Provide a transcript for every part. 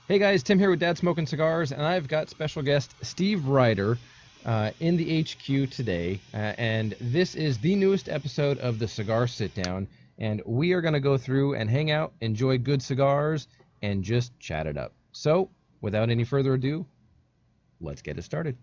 Hey guys, Tim here with Dad Smoking Cigars, and I've got special guest Steve Reiter in the HQ today. And this is the newest episode of the Cigar Sitdown, and we are going to go through and hang out, enjoy good cigars, and just chat it up. So, without any further ado, let's get it started.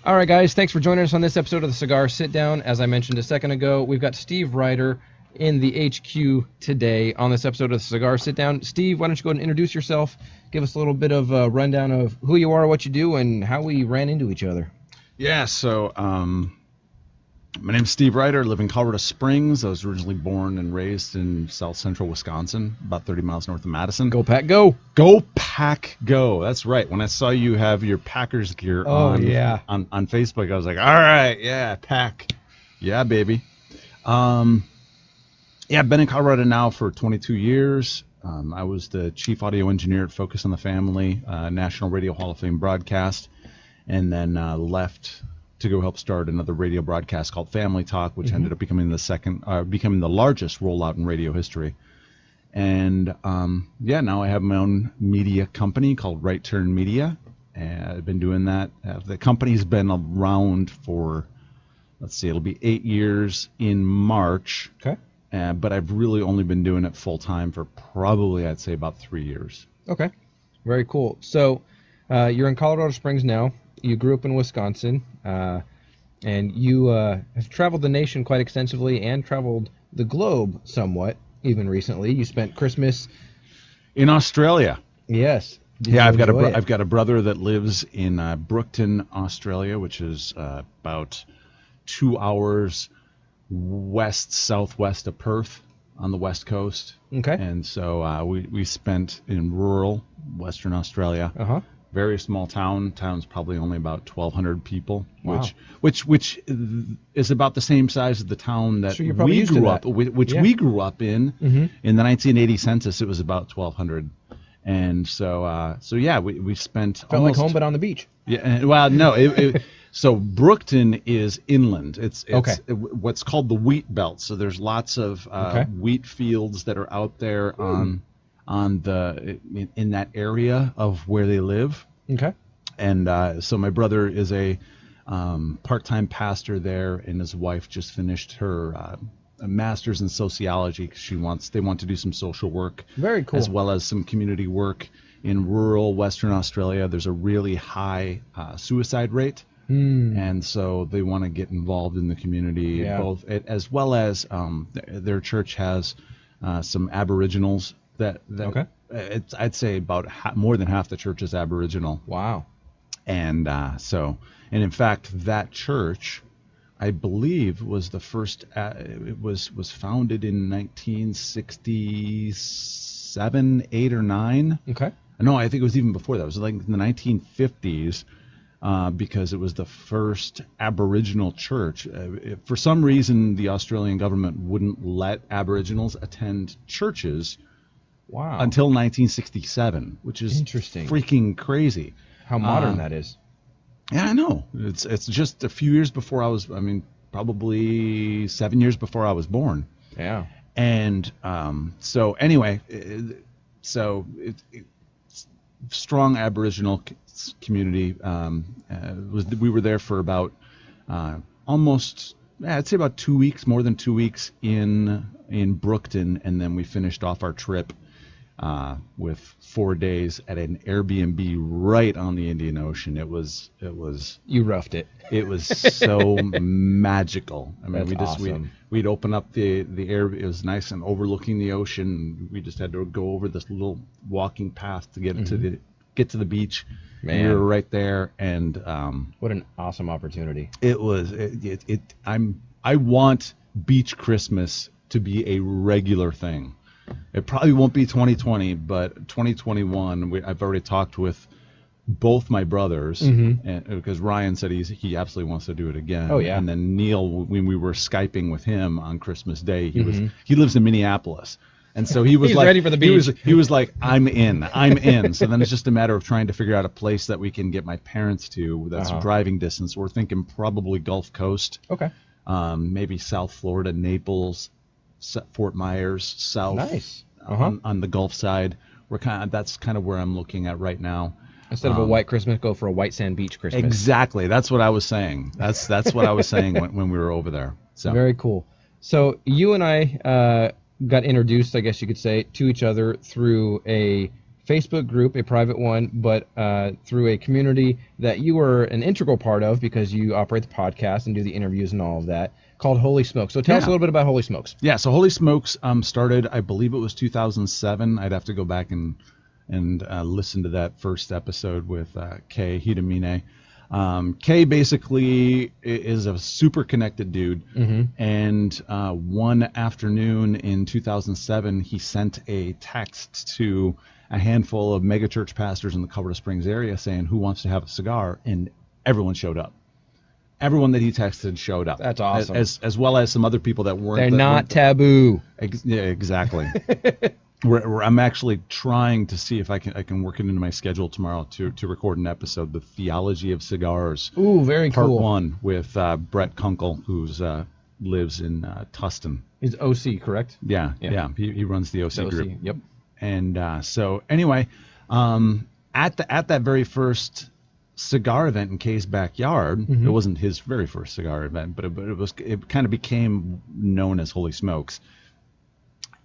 All right, guys, thanks for joining us on this episode of the Cigar Sitdown. As I mentioned a second ago, we've got Steve Reiter in the HQ today on this episode of the Cigar Sitdown. Steve, why don't you go ahead and introduce yourself, give us a little bit of a rundown of who you are, what you do, and how we ran into each other. Yeah, so my name's Steve Reiter, live in Colorado Springs. I was originally born and raised in south central Wisconsin, about 30 miles north of Madison. Go Pack, go! Go Pack, go! That's right. When I saw you have your Packers gear on Facebook, I was like, all right, yeah, Pack. Yeah, baby. I've been in Colorado now for 22 years. I was the chief audio engineer at Focus on the Family, National Radio Hall of Fame broadcast, and then left to go help start another radio broadcast called Family Talk, which ended up becoming the largest rollout in radio history. And now I have my own media company called Reiter Media. And I've been doing that. The company's been around for, it'll be 8 years in March. Okay. But I've really only been doing it full time for probably, I'd say, about 3 years. Okay. Very cool. So you're in Colorado Springs now. You grew up in Wisconsin, and you have traveled the nation quite extensively and traveled the globe somewhat, even recently. You spent Christmas in Australia. Yes. I've got a brother that lives in Brookton, Australia, which is about 2 hours southwest of Perth on the west coast. Okay. And so we spent in rural Western Australia. Uh-huh. Very small town. Town's probably only about 1,200 people, wow. which is about the same size as the town that we grew up, we grew up in. Mm-hmm. In the 1980 census, it was about 1,200, and we spent felt like home, but on the beach. Yeah, well, no, so Brookton is inland. It's okay. What's called the wheat belt. So there's lots of wheat fields that are out there in that area of where they live. Okay. And so my brother is a part-time pastor there, and his wife just finished her a master's in sociology because they want to do some social work. Very cool. As well as some community work in rural Western Australia. There's a really high suicide rate. And so they want to get involved in the community, both as well as their church has some Aboriginals that okay. I'd say about more than half the church is Aboriginal. Wow. And in fact, that church, I believe, was the first. It was founded in 1967, 8 or 9. Okay. No, I think it was even before that. It was like in the 1950s. Because it was the first Aboriginal church. For some reason, the Australian government wouldn't let Aboriginals attend churches until 1967, which is interesting, freaking crazy. How modern that is. Yeah, I know. It's just a few years before probably 7 years before I was born. Yeah. And so anyway, strong Aboriginal community. We were there for about almost, I'd say about 2 weeks, more than 2 weeks in Brookton, and then we finished off our trip with 4 days at an Airbnb right on the Indian Ocean. It was. You roughed it. It was so magical. I mean, That's awesome. we'd open up the air. It was nice and overlooking the ocean. We just had to go over this little walking path to get to the beach. Man. And we were right there, and what an awesome opportunity. It was. I want beach Christmas to be a regular thing. It probably won't be 2020, but 2021. I've already talked with both my brothers, and because Ryan said he absolutely wants to do it again. Oh yeah. And then Neil, when we were Skyping with him on Christmas Day, he lives in Minneapolis. And so he was He's like, ready for the beach. He was like, I'm in. So then it's just a matter of trying to figure out a place that we can get my parents to that's driving distance. We're thinking probably Gulf Coast. Okay. Maybe South Florida, Naples, Fort Myers, south. Nice. On the Gulf side. That's kind of where I'm looking at right now. Instead of a white Christmas, go for a white sand beach Christmas. Exactly. That's what I was saying. That's what I was saying when we were over there. So Very cool. So you and I got introduced, I guess you could say, to each other through a Facebook group, a private one, but through a community that you were an integral part of because you operate the podcast and do the interviews and all of that, called Holy Smokes. So tell us a little bit about Holy Smokes. Yeah, so Holy Smokes started, I believe it was 2007. I'd have to go back and listen to that first episode with Kay Hidamine. Kay basically is a super connected dude, and one afternoon in 2007, he sent a text to a handful of megachurch pastors in the Colorado Springs area saying, "Who wants to have a cigar?" And everyone showed up. Everyone that he texted showed up. That's awesome. As well as some other people that weren't. They're not taboo. Yeah, exactly. I'm actually trying to see if I can work it into my schedule tomorrow to record an episode, The Theology of Cigars. Ooh, very Part cool. 1 with Brett Kunkel, who's lives in Tustin. He's OC, correct? Yeah. He runs the OC group. Yep. And so anyway, at that very first cigar event in Kay's backyard, it wasn't his very first cigar event, but it kind of became known as Holy Smokes.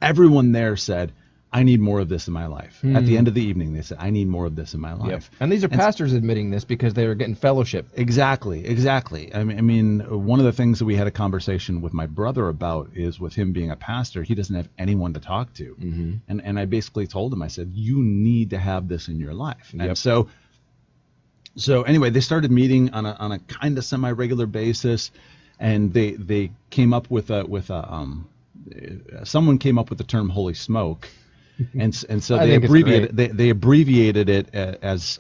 Everyone there said, "I need more of this in my life." At the end of the evening, they said, "I need more of this in my life." Yep. And these are pastors admitting this because they were getting fellowship. Exactly. I mean, one of the things that we had a conversation with my brother about is with him being a pastor, he doesn't have anyone to talk to. And I basically told him, I said, "You need to have this in your life." And so anyway, they started meeting on a kind of semi-regular basis, and they came up with someone came up with the term Holy Smoke, and so they abbreviated it as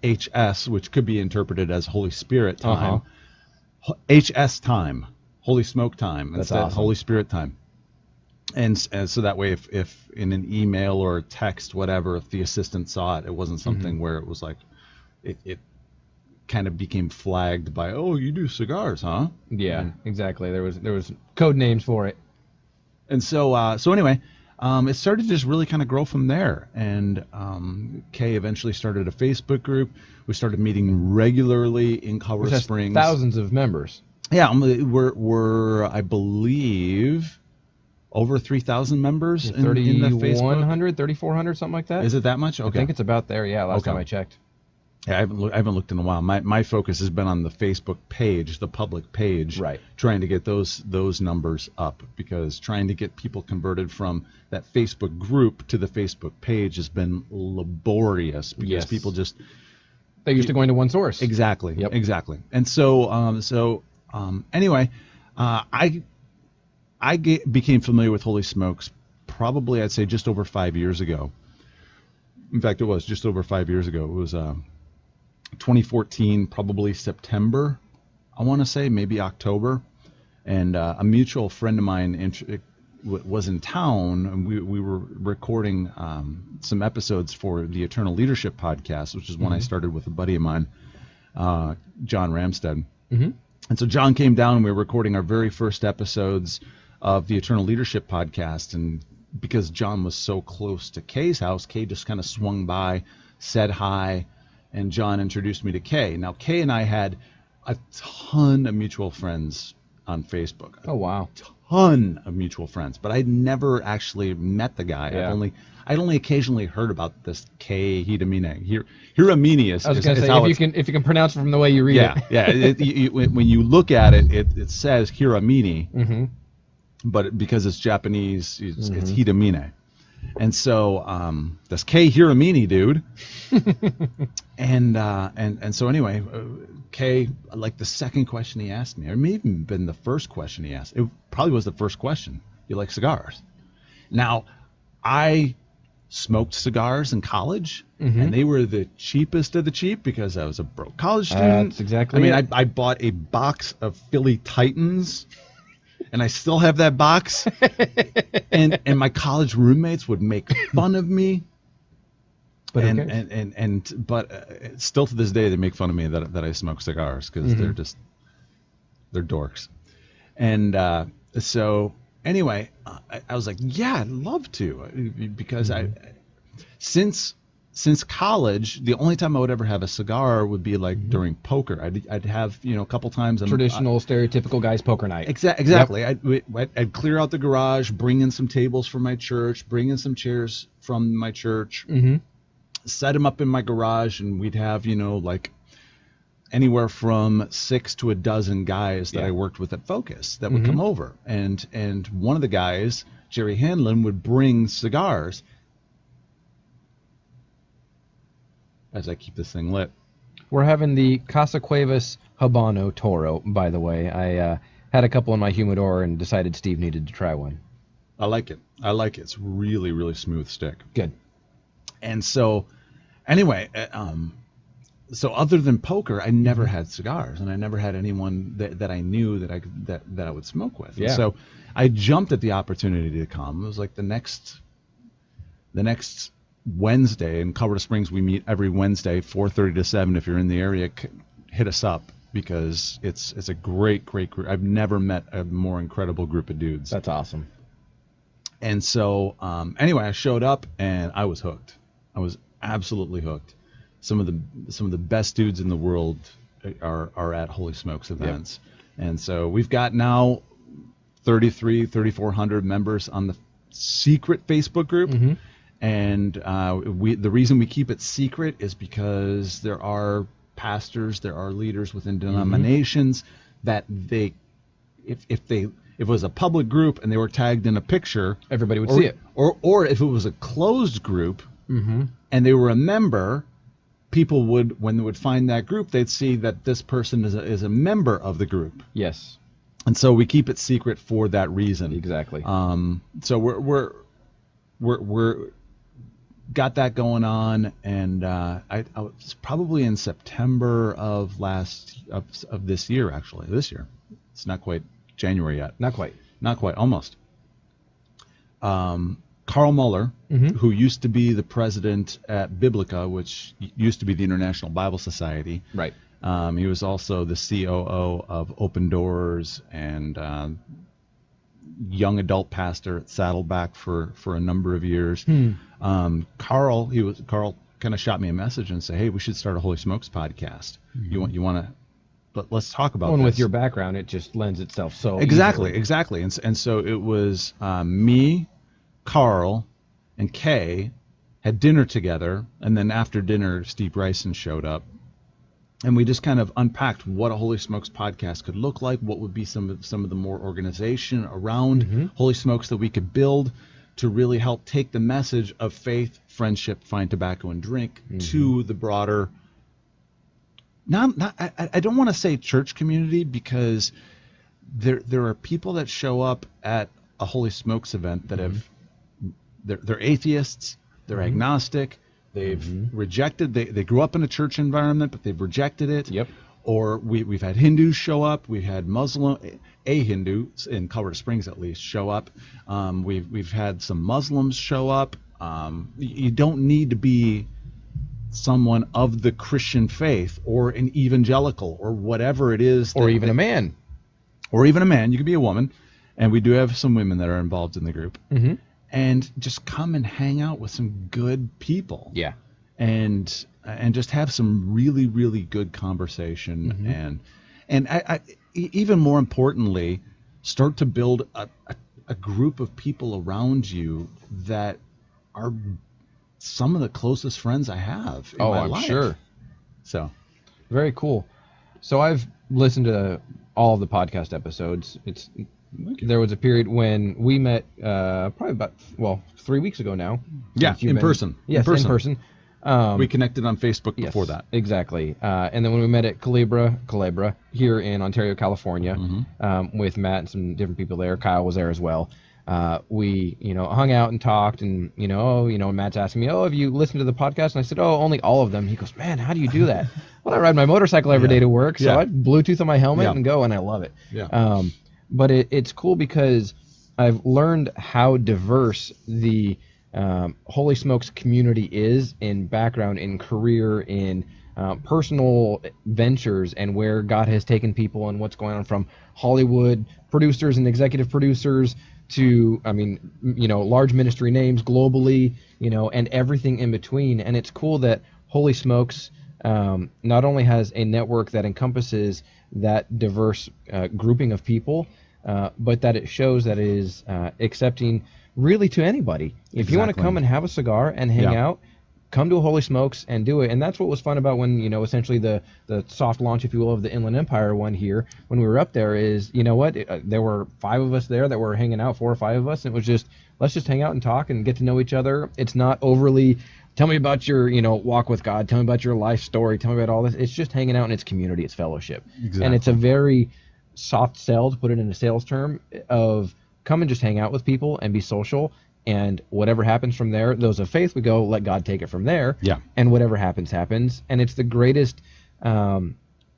HS, which could be interpreted as Holy Spirit time. HS time, Holy Smoke time, instead of Holy Spirit time. And so that way, if in an email or a text, whatever, if the assistant saw it, it wasn't something where it was like it kind of became flagged by, "Oh, you do cigars, huh?" Yeah, exactly. There was code names for it. And so anyway, it started to just really kind of grow from there. And Kay eventually started a Facebook group. We started meeting regularly in Colorado Springs. Thousands of members. Yeah, we're I believe over 3,000 members in the Facebook. 3,100, 3,400, something like that. Is it that much? Okay. I think it's about there. Yeah, last time I checked. Yeah, I haven't looked in a while. My focus has been on the Facebook page, the public page, right? Trying to get those numbers up, because trying to get people converted from that Facebook group to the Facebook page has been laborious, because people just they're used to going to one source. Exactly. Yep. Exactly. And so anyway, I became familiar with Holy Smokes probably, I'd say, just over 5 years ago. In fact, it was just over 5 years ago. It was 2014, probably September, I want to say, maybe October. And a mutual friend of mine was in town, and we were recording some episodes for the Eternal Leadership podcast, which is one I started with a buddy of mine, John Ramstead. And so John came down, and we were recording our very first episodes of the Eternal Leadership podcast. And because John was so close to Kay's house, Kay just kind of swung by, said hi, and John introduced me to Kay. Now, Kay and I had a ton of mutual friends on Facebook. Oh, wow. Ton of mutual friends, but I'd never actually met the guy. Yeah. I'd only occasionally heard about this Kay Hidamine. Hiramine is. I was going to say, if you can pronounce it from the way you read it. Yeah. When you look at it, it says Hiramine, but because it's Japanese, it's Hidamine. And so that's Kay Hiramine, dude. and so anyway, Kay, like the second question he asked me, or maybe even been the first question he asked, it probably was the first question. You like cigars? Now, I smoked cigars in college, and they were the cheapest of the cheap because I was a broke college student. That's exactly I mean, I bought a box of Philly Titans and I still have that box. and my college roommates would make fun of me. But Still to this day they make fun of me that I smoke cigars because they're dorks. And so anyway, I was like, yeah, I'd love to, because since college, the only time I would ever have a cigar would be like during poker. I'd have, a couple times. Traditional, stereotypical guy's poker night. Exactly. Yep. I'd clear out the garage, bring in some tables from my church, bring in some chairs from my church, set them up in my garage, and we'd have, like anywhere from 6 to a dozen guys that I worked with at Focus that would come over. And one of the guys, Jerry Hanlon, would bring cigars. As I keep this thing lit. We're having the Casa Cuevas Habano Toro, by the way. I had a couple in my humidor and decided Steve needed to try one. I like it. It's really, really smooth stick. Good. And so, anyway, so other than poker, I never had cigars, and I never had anyone that I knew that I would smoke with. Yeah. And so I jumped at the opportunity to come. It was like the next Wednesday in Colorado Springs. We meet every Wednesday, 4:30 to 7. If you're in the area, hit us up, because it's a great group. I've never met a more incredible group of dudes. That's awesome. And so anyway, I showed up and I was hooked. I was absolutely hooked. Some of the best dudes in the world are at Holy Smokes events. Yep. And so we've got now 3,400 members on the secret Facebook group. And the reason we keep it secret is because there are pastors, there are leaders within denominations that if it was a public group and they were tagged in a picture, everybody would see it. Or if it was a closed group and they were a member, people would, when they would find that group, they'd see that this person is a member of the group. Yes. And so we keep it secret for that reason. Exactly. So we're got that going on, and I was probably in September of this year, actually. This year. It's not quite January yet. Not quite, almost. Carl Muller, who used to be the president at Biblica, which used to be the International Bible Society. Right. He was also the COO of Open Doors and young adult pastor at Saddleback for a number of years. Carl kind of shot me a message and said, "Hey, we should start a Holy Smokes podcast. You want to? But let's talk about this." With your background, it just lends itself so exactly. easily. And so it was me, Carl, and Kay had dinner together, and then after dinner, Steve Bryson showed up. And we just kind of unpacked what a Holy Smokes podcast could look like, what would be some of the more organization around Holy Smokes that we could build to really help take the message of faith, friendship, find tobacco, and drink to the broader. I don't want to say church community, because there are people that show up at a Holy Smokes event that they're atheists, they're agnostic. They've rejected. They grew up in a church environment, but they've rejected it. Yep. Or we've had Hindus show up. We've had a Hindu in Colorado Springs at least show up. We've had some Muslims show up. You don't need to be someone of the Christian faith or an evangelical or whatever it is. Or even a man. Or even a man. You could be a woman, and we do have some women that are involved in the group. And just come and hang out with some good people. Yeah. And just have some really, really good conversation. And I even more importantly, start to build a group of people around you that are some of the closest friends I have in my life. I'm sure. So. Very cool. So I've listened to all of the podcast episodes. There was a period when we met, probably about 3 weeks ago now. Yeah, in person. Yes, in person. We connected on Facebook before that. Exactly. And then when we met at Calabra here in Ontario, California, with Matt and some different people there, Kyle was there as well. We, hung out and talked, and Matt's asking me, "Oh, have you listened to the podcast?" And I said, "Oh, only all of them." He goes, "Man, how do you do that?" Well, I ride my motorcycle every day to work, so I Bluetooth on my helmet and go, and I love it. Yeah. but it's cool because I've learned how diverse the Holy Smokes community is in background, in career, in personal ventures, and where God has taken people and what's going on, from Hollywood producers and executive producers to, I mean, large ministry names globally, and everything in between. And it's cool that Holy Smokes not only has a network that encompasses that diverse grouping of people, but that it shows that it is accepting really to anybody. If you want to Exactly. come and have a cigar and hang Yeah. out, come to a Holy Smokes and do it. And that's what was fun about when, essentially the soft launch, if you will, of the Inland Empire one here, when we were up there, is, there were 5 of us there that were hanging out, 4 or 5 of us. And it was just, let's just hang out and talk and get to know each other. It's not overly, tell me about your, walk with God, tell me about your life story, tell me about all this. It's just hanging out, and it's community, it's fellowship. Exactly. And it's a very soft sell, to put it in a sales term, of come and just hang out with people and be social, and whatever happens from there, those of faith, we go, let God take it from there. Yeah. And whatever happens, happens. And it's the greatest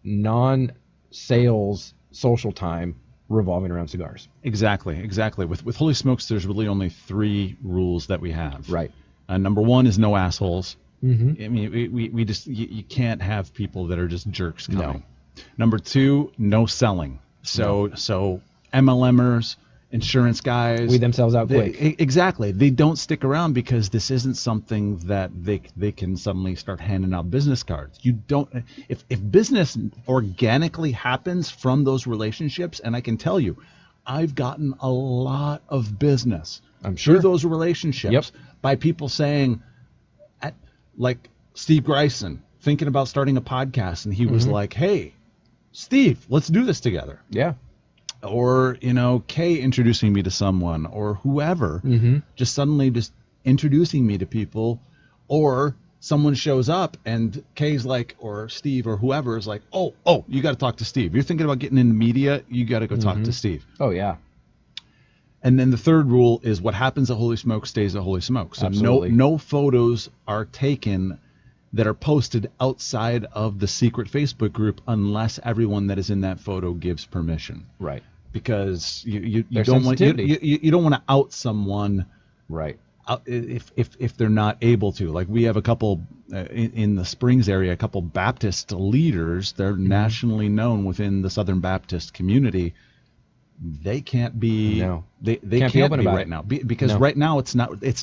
non-sales social time revolving around cigars. Exactly. With Holy Smokes, there's really only 3 rules that we have. Right. Number 1 is no assholes. Mm-hmm. I mean, we just, you can't have people that are just jerks coming. No. Number 2, no selling. So MLMers, insurance guys, Weed themselves out quick. Exactly. They don't stick around because this isn't something that they can suddenly start handing out business cards. You don't. If business organically happens from those relationships, and I can tell you, I've gotten a lot of business, I'm sure, through those relationships, by people saying, like Steve Greisen, thinking about starting a podcast, and he was like, "Hey, Steve, let's do this together." Yeah. Or, Kay introducing me to someone, or whoever, just suddenly just introducing me to people. Or someone shows up and Kay's like, or Steve or whoever is like, oh, you got to talk to Steve. You're thinking about getting into media, you got to go talk to Steve. Oh, yeah. And then the third rule is what happens at Holy Smokes stays at Holy Smokes. So Absolutely. no photos are taken that are posted outside of the secret Facebook group unless everyone that is in that photo gives permission. Right. Because you Their don't want sensitivity. you don't want to out someone, Right. if they're not able to. Like, we have a couple in the Springs area, a couple Baptist leaders. They're nationally known within the Southern Baptist community. They can't be. No. They Can't can't be open be about right it. now because No. right now it's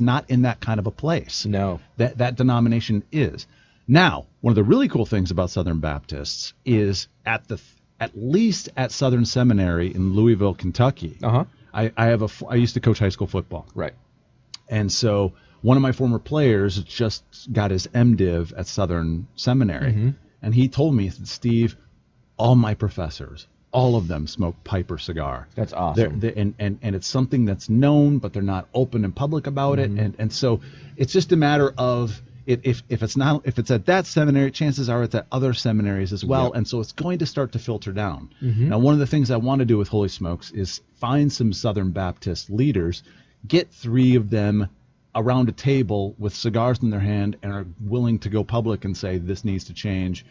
not in that kind of a place. No. That denomination is. Now, one of the really cool things about Southern Baptists is at least at Southern Seminary in Louisville, Kentucky. I used to coach high school football. Right. And so one of my former players just got his MDiv at Southern Seminary. And he told me, Steve, all my professors, all of them smoke Piper cigar. That's awesome. And it's something that's known, but they're not open and public about it. And so it's just a matter of, if it's at that seminary, chances are it's at other seminaries as well. Yep. And so it's going to start to filter down. Now, one of the things I want to do with Holy Smokes is find some Southern Baptist leaders, get 3 of them around a table with cigars in their hand and are willing to go public and say, this needs to change.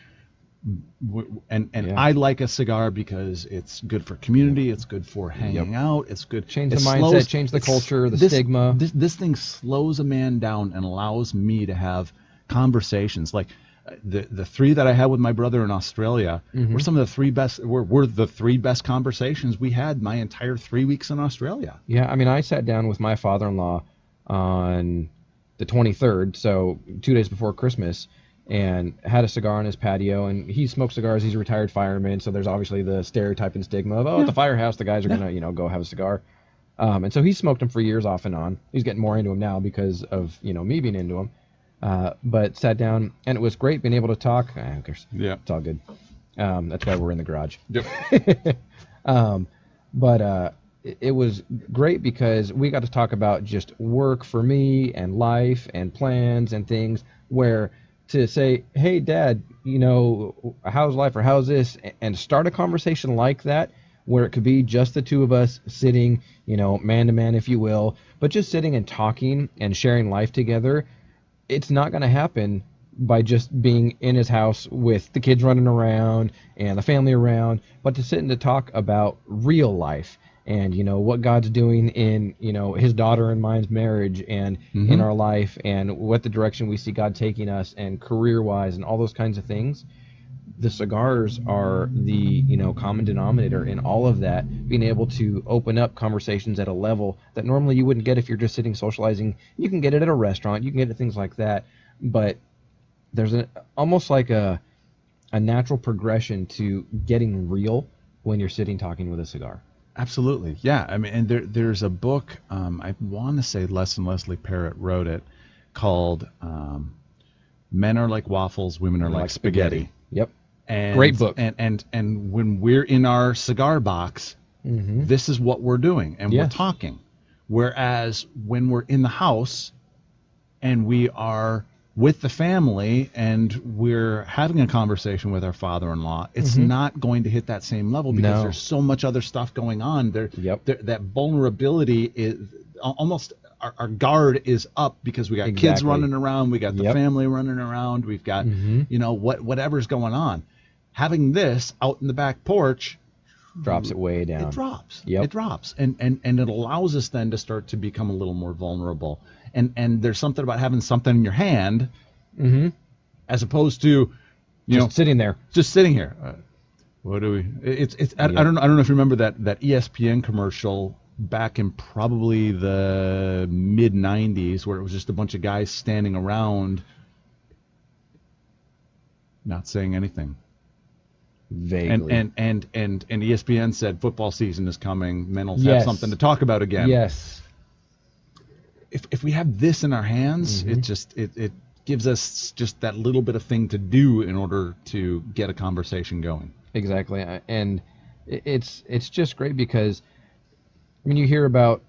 And I like a cigar because it's good for community, it's good for hanging out, it's good. Change the mindset, change the culture, the stigma. This thing slows a man down and allows me to have conversations. Like the 3 that I had with my brother in Australia were some of the 3 best. Were the 3 best conversations we had my entire 3 weeks in Australia. Yeah, I mean, I sat down with my father-in-law on the 23rd, so 2 days before Christmas, and had a cigar on his patio. And he smokes cigars. He's a retired fireman, so there's obviously the stereotype and stigma of, at the firehouse, the guys are gonna, go have a cigar. And so he smoked them for years off and on. He's getting more into them now because of, me being into them. But sat down, and it was great being able to talk. Who cares? Yeah. It's all good. That's why we're in the garage. Yep. But it was great because we got to talk about just work for me and life and plans and things, where to say, hey, Dad, how's life, or how's this? And start a conversation like that, where it could be just the 2 of us sitting, man to man, if you will, but just sitting and talking and sharing life together. It's not going to happen by just being in his house with the kids running around and the family around, but to sit and to talk about real life and what God's doing in his daughter and mine's marriage, and in our life, and what the direction we see God taking us, and career wise, and all those kinds of things. The cigars are the common denominator in all of that, being able to open up conversations at a level that normally you wouldn't get if you're just sitting socializing. You can get it at a restaurant, you can get it things like that, but there's almost like a natural progression to getting real when you're sitting talking with a cigar. Absolutely. Yeah. I mean, and there's a book, I want to say Les and Leslie Parrott wrote it, called Men Are Like Waffles, Women Are Like Spaghetti. Yep. And, great book. And when we're in our cigar box, this is what we're doing, and we're talking. Whereas when we're in the house and we are with the family and we're having a conversation with our father-in-law, it's not going to hit that same level because there's so much other stuff going on. That vulnerability is almost, our guard is up because we got kids running around, we got the family running around, we've got whatever's going on. Having this out in the back porch drops it way down. It drops. Yep. It drops. And it allows us then to start to become a little more vulnerable. And there's something about having something in your hand as opposed to just sitting there. Just sitting here. What do we I don't know if you remember that ESPN commercial back in probably the mid 90s where it was just a bunch of guys standing around not saying anything. Vaguely. And ESPN said football season is coming. Men will have something to talk about again. Yes. If we have this in our hands, it gives us just that little bit of thing to do in order to get a conversation going. Exactly. And it's just great because when you hear about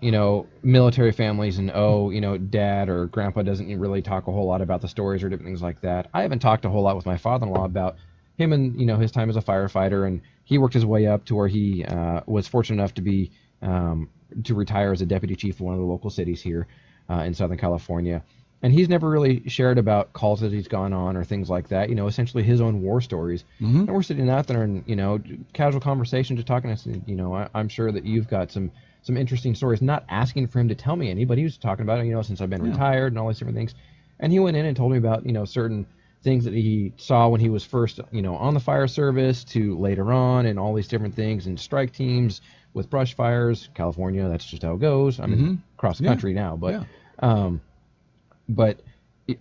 military families and dad or grandpa doesn't really talk a whole lot about the stories or different things like that. I haven't talked a whole lot with my father-in-law about him and his time as a firefighter, and he worked his way up to where he was fortunate enough to be to retire as a deputy chief of one of the local cities here in Southern California. And he's never really shared about calls that he's gone on or things like that, essentially his own war stories. And we're sitting out there and, casual conversation, just talking. I said, I'm sure that you've got some interesting stories, not asking for him to tell me any, but he was talking about it, since I've been retired and all these different things. And he went in and told me about, certain things that he saw when he was first, on the fire service to later on, and all these different things, and strike teams with brush fires. California, that's just how it goes. I mean, across the country now, but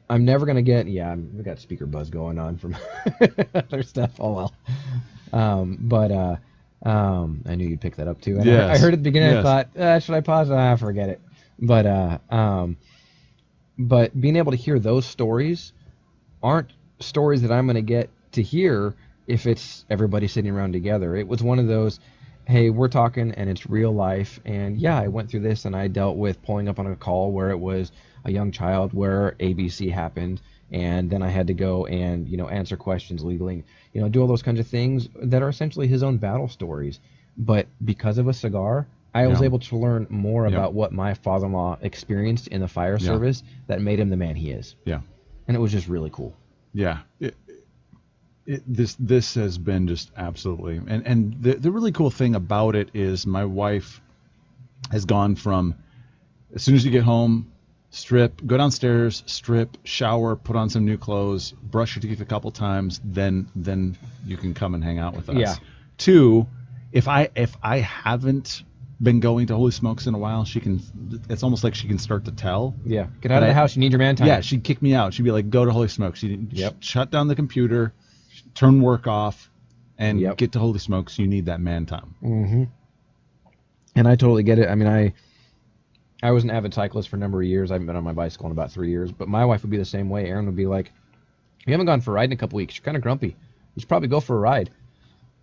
I'm never gonna get. Yeah, we got speaker buzz going on from other stuff. Oh well. I knew you'd pick that up too. And I heard at the beginning. I thought, should I pause? Forget it. But being able to hear those stories aren't stories that I'm going to get to hear if it's everybody sitting around together. It was one of those, hey, we're talking and it's real life. And I went through this and I dealt with pulling up on a call where it was a young child where ABC happened. And then I had to go and, answer questions legally, do all those kinds of things that are essentially his own battle stories. But because of a cigar, I was able to learn more about what my father-in-law experienced in the fire service that made him the man he is. Yeah. And it was just really cool. Yeah. This has been just absolutely. And the really cool thing about it is my wife has gone from, as soon as you get home, strip, go downstairs, strip, shower, put on some new clothes, brush your teeth a couple times, then you can come and hang out with us. Yeah. Two, if I haven't been going to Holy Smokes in a while, it's almost like she can start to tell. Yeah. Get out of the house, you need your man time. Yeah, she'd kick me out. She'd be like, go to Holy Smokes. Shut down the computer, turn work off, and get to Holy Smokes. You need that man time. Mm-hmm. And I totally get it. I mean, I was an avid cyclist for a number of years. I haven't been on my bicycle in about 3 years, but my wife would be the same way. Erin would be like, you haven't gone for a ride in a couple weeks. You're kind of grumpy. You should probably go for a ride.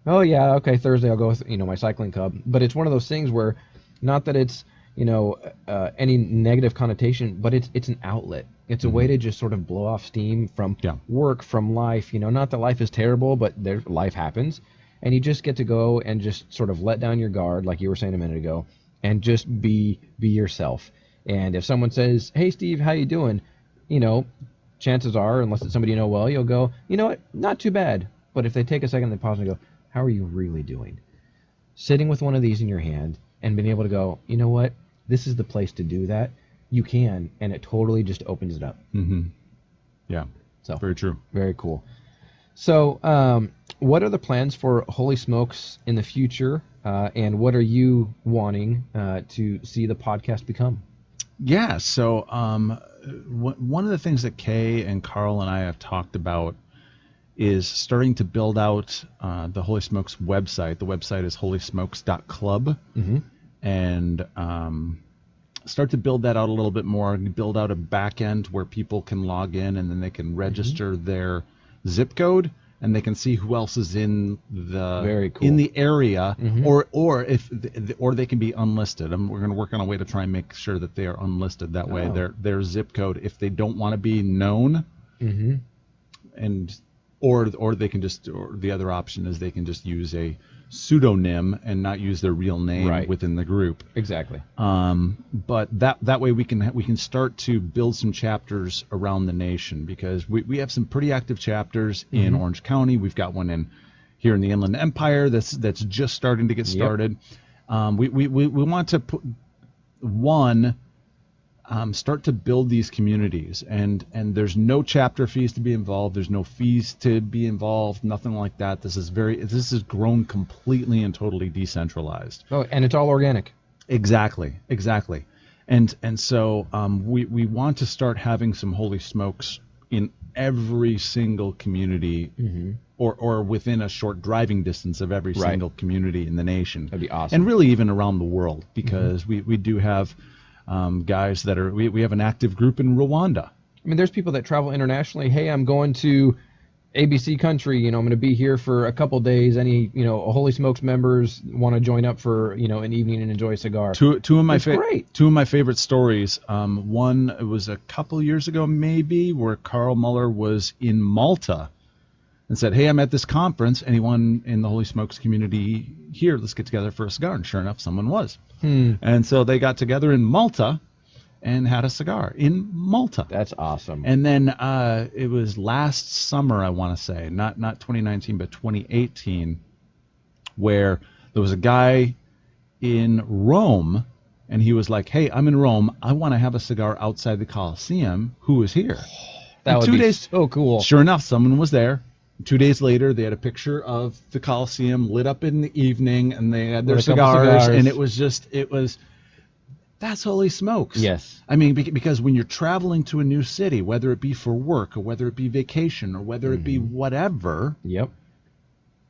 Oh, yeah, okay, Thursday I'll go with, my cycling club. But it's one of those things where, not that it's, any negative connotation, but it's an outlet. It's a way to just sort of blow off steam from work, from life. Not that life is terrible, but life happens. And you just get to go and just sort of let down your guard, like you were saying a minute ago, and just be yourself. And if someone says, hey, Steve, how you doing? Chances are, unless it's somebody you know well, you'll go, you know what, not too bad. But if they take a second, they pause and go, how are you really doing? Sitting with one of these in your hand, and being able to go, you know what, this is the place to do that. You can, and it totally just opens it up. Mm-hmm. Yeah. So Very true. very cool. So, what are the plans for Holy Smokes in the future, and what are you wanting to see the podcast become? Yeah. So, one of the things that Kay and Carl and I have talked about is starting to build out the Holy Smokes website. The website is holysmokes.club, Mm-hmm. and start to build that out a little bit more. Build out a back end where people can log in and then they can register their zip code, and they can see who else is in Very cool. in the area, Mhm. or they can be unlisted. And we're going to work on a way to try and make sure that they are unlisted. That way, Oh. their zip code, if they don't want to be known, Mm-hmm. and or they can just, or the other option is they can just use a pseudonym and not use their real name Right. within the group. Exactly. But that way we can start to build some chapters around the nation, because we have some pretty active chapters in Orange County. We've got one here in the Inland Empire that's just starting to get started. We want to put start to build these communities, and there's no chapter fees to be involved. There's no fees to be involved. Nothing like that. This is grown completely and totally decentralized. Oh, and it's all organic. Exactly. And so we want to start having some Holy Smokes in every single community, or within a short driving distance of every Right. single community in the nation. That'd be awesome. And really even around the world, because we do have guys that are, we have an active group in Rwanda. I mean, there's people that travel internationally. Hey, I'm going to ABC country. I'm going to be here for a couple days. Any, Holy Smokes members want to join up for, an evening and enjoy a cigar. Two of my great. Two of my favorite stories. One, it was a couple years ago maybe, where Carl Muller was in Malta and said, "Hey, I'm at this conference. Anyone in the Holy Smokes community here? Let's get together for a cigar." And sure enough, someone was. And so they got together in Malta and had a cigar in Malta. That's awesome. And then it was last summer, I want to say, not 2019, but 2018, where there was a guy in Rome, and he was like, "Hey, I'm in Rome. I want to have a cigar outside the Coliseum. Who is here?" That And would 2 be days, so cool. Sure enough, someone was there. 2 days later, they had a picture of the Coliseum lit up in the evening, and they had their With a couple cigars, cigars. and it was, that's Holy Smokes. Yes. I mean, because when you're traveling to a new city, whether it be for work or whether it be vacation or whether it be whatever, Yep.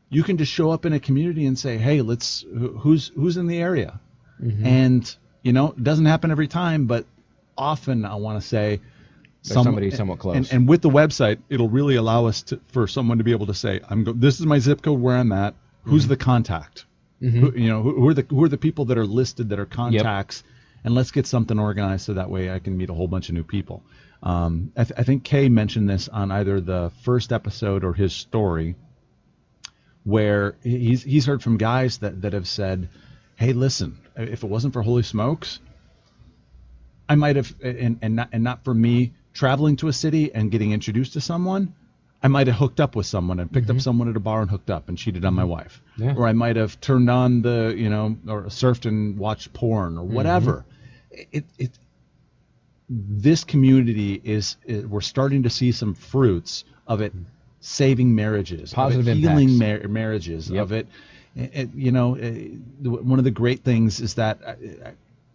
you can just show up in a community and say, "Hey, who's in the area?" And it doesn't happen every time, but often, I want to say, There's somebody somewhat close. And with the website, it'll really allow us for someone to be able to say, "This is my zip code where I'm at. Who's the contact? Who are the people that are listed that are contacts?" And let's get something organized so that way I can meet a whole bunch of new people. I think Kay mentioned this on either the first episode or his story, where he's heard from guys that have said, "Hey, listen, if it wasn't for Holy Smokes, I might have, and not for me traveling to a city and getting introduced to someone, I might have hooked up with someone and picked up someone at a bar and hooked up and cheated on my wife. Yeah. Or I might have turned on or surfed and watched porn or whatever." This community we're starting to see some fruits of it, saving marriages, Positive of it healing impacts. marriages, Yep. of it. One of the great things is that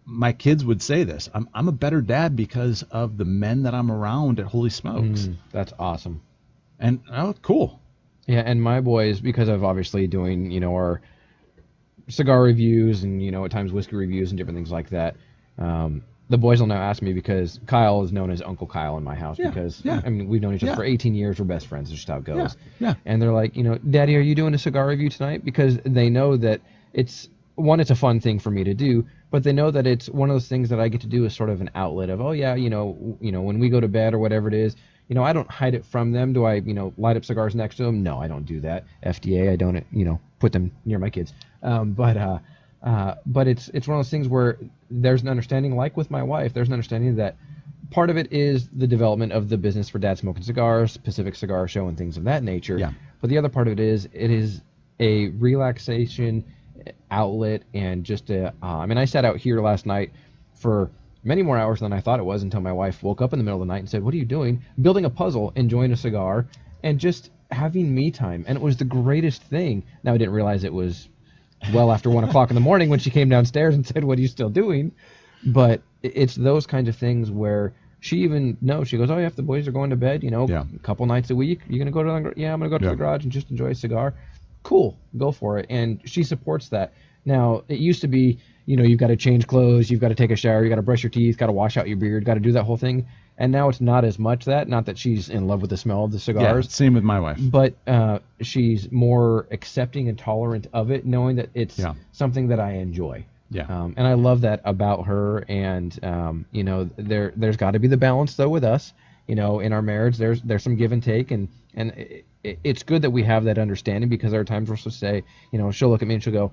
my kids would say this: I'm a better dad because of the men that I'm around at Holy Smokes. That's awesome. And cool. Yeah, and my boys, because of obviously doing, our cigar reviews and, at times whiskey reviews and different things like that, the boys will now ask me, because Kyle is known as Uncle Kyle in my house, because, I mean, we've known each other for 18 years. We're best friends. That's just how it goes. Yeah. And they're like, "Daddy, are you doing a cigar review tonight?" Because they know that it's a fun thing for me to do, but they know that it's one of those things that I get to do as sort of an outlet of, oh yeah, when we go to bed or whatever it is, I don't hide it from them. Do I, light up cigars next to them? No, I don't do that. FDA, I don't, put them near my kids. But it's one of those things where there's an understanding, like with my wife, there's an understanding that part of it is the development of the business for Dad Smoking Cigars, Pacific Cigar Show, and things of that nature. Yeah. But the other part of it is a relaxation outlet and just a. I mean, I sat out here last night for many more hours than I thought it was until my wife woke up in the middle of the night and said, "What are you doing?" Building a puzzle, enjoying a cigar, and just having me time. And it was the greatest thing. Now I didn't realize it was well after 1 o'clock in the morning when she came downstairs and said, "What are you still doing?" But it's those kinds of things where she even knows. She goes, "Oh, yeah, if the boys are going to bed, Yeah. a couple nights a week, you're gonna go to the, yeah, I'm gonna go to Yeah. the garage and just enjoy a cigar." Cool, go for it. And she supports that. Now it used to be, you've got to change clothes, you've got to take a shower, you got to brush your teeth, got to wash out your beard, got to do that whole thing. And now it's not as much that. Not that she's in love with the smell of the Yeah, cigars, same with my wife. but she's more accepting and tolerant of it, knowing that it's Yeah. something that I enjoy. Yeah. And I love that about her. And there's got to be the balance though with us. In our marriage, there's some give and take, and it's good that we have that understanding, because there are times where she'll say, she'll look at me and she'll go,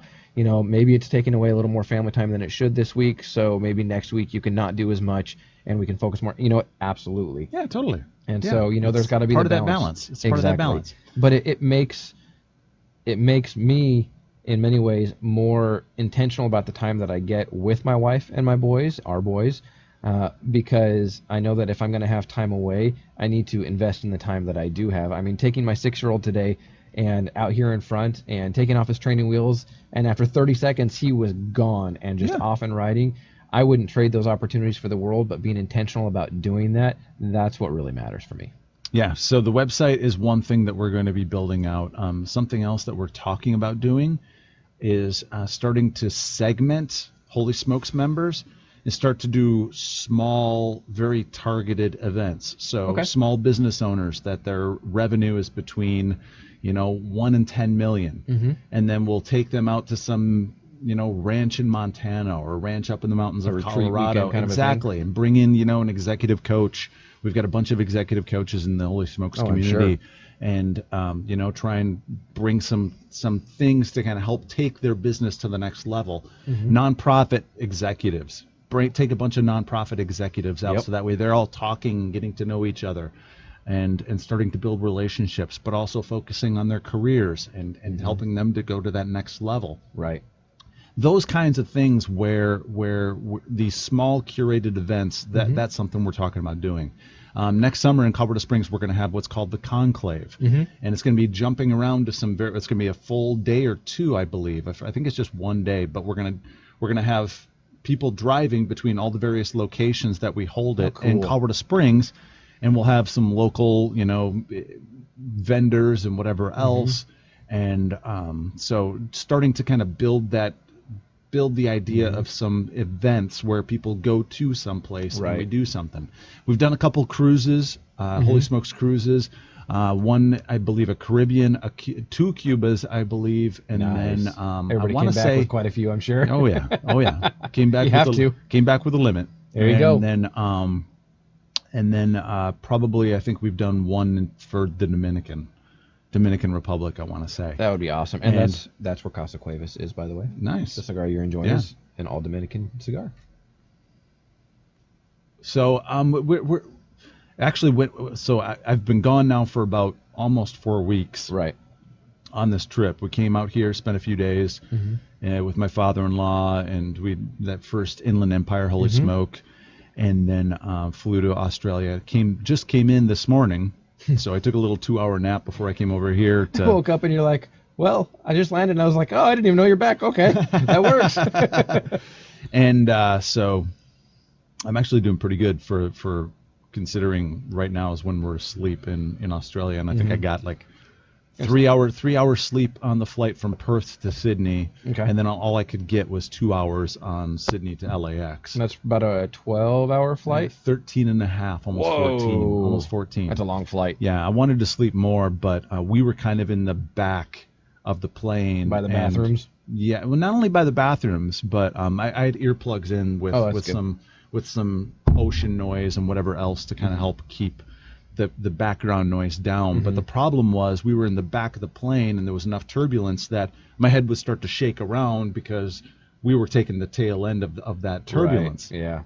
maybe it's taking away a little more family time than it should this week, so maybe next week you can not do as much and we can focus more. Absolutely. Yeah, totally. And Yeah. so, there's got to be part the of that balance. It's exactly. part of that balance. But it makes me in many ways more intentional about the time that I get with my wife and my boys, our boys, because I know that if I'm going to have time away, I need to invest in the time that I do have. I mean, taking my 6-year-old today and out here in front and taking off his training wheels, and after 30 seconds he was gone and just off and riding. I wouldn't trade those opportunities for the world, but being intentional about doing that's what really matters for me. Yeah, so the website is one thing that we're going to be building out. Something else that we're talking about doing is starting to segment Holy Smokes members and start to do small, very targeted events. So small business owners that their revenue is between, 1 and 10 million. And then we'll take them out to some, ranch in Montana or ranch up in the mountains of Colorado. Exactly. And bring in, an executive coach. We've got a bunch of executive coaches in the Holy Smokes community. And try and bring some things to kind of help take their business to the next level. Nonprofit executives, take a bunch of nonprofit executives out, so that way they're all talking, getting to know each other, and starting to build relationships, but also focusing on their careers and helping them to go to that next level. Right. Those kinds of things where these small curated events, that's something we're talking about doing. Next summer in Colorado Springs, we're going to have what's called the Conclave, and it's going to be jumping around to it's going to be a full day or two, I believe. I think it's just one day, but we're going to have people driving between all the various locations that we hold it in Colorado Springs, and we'll have some local, vendors and whatever else, and so starting to kind of build the idea of some events where people go to someplace and we do something. We've done a couple cruises, Holy Smokes cruises. One, I believe, a Caribbean, 2 Cubas, I believe, and then everybody came back with quite a few, I'm sure. Oh yeah. Came back. Came back with a limit. There you go. And then probably I think we've done one for the Dominican Republic, I want to say. That would be awesome. And that's where Casa Cuevas is, by the way. Nice. The cigar you're enjoying is an all Dominican cigar. So we're actually I've been gone now for about almost 4 weeks. Right. On this trip, we came out here, spent a few days with my father-in-law, and that first Inland Empire Holy Smoke, and then flew to Australia. Came in this morning. So I took a little 2-hour nap before I came over here. I woke up and you're like, well, I just landed, and I was like, oh, I didn't even know you're back. Okay, that works. And so I'm actually doing pretty good for considering right now is when we're asleep in Australia. And I think I got like 3 hour sleep on the flight from Perth to Sydney. Okay. And then all I could get was 2 hours on Sydney to LAX. And that's about a 12-hour flight? 13 and a half, almost 14. Almost 14. That's a long flight. Yeah, I wanted to sleep more, but we were kind of in the back of the plane. By the bathrooms? Yeah, well, not only by the bathrooms, but I had earplugs in with some ocean noise and whatever else to kind of help keep the background noise down. But the problem was we were in the back of the plane and there was enough turbulence that my head would start to shake around because we were taking the tail end of that turbulence. Right. Yeah.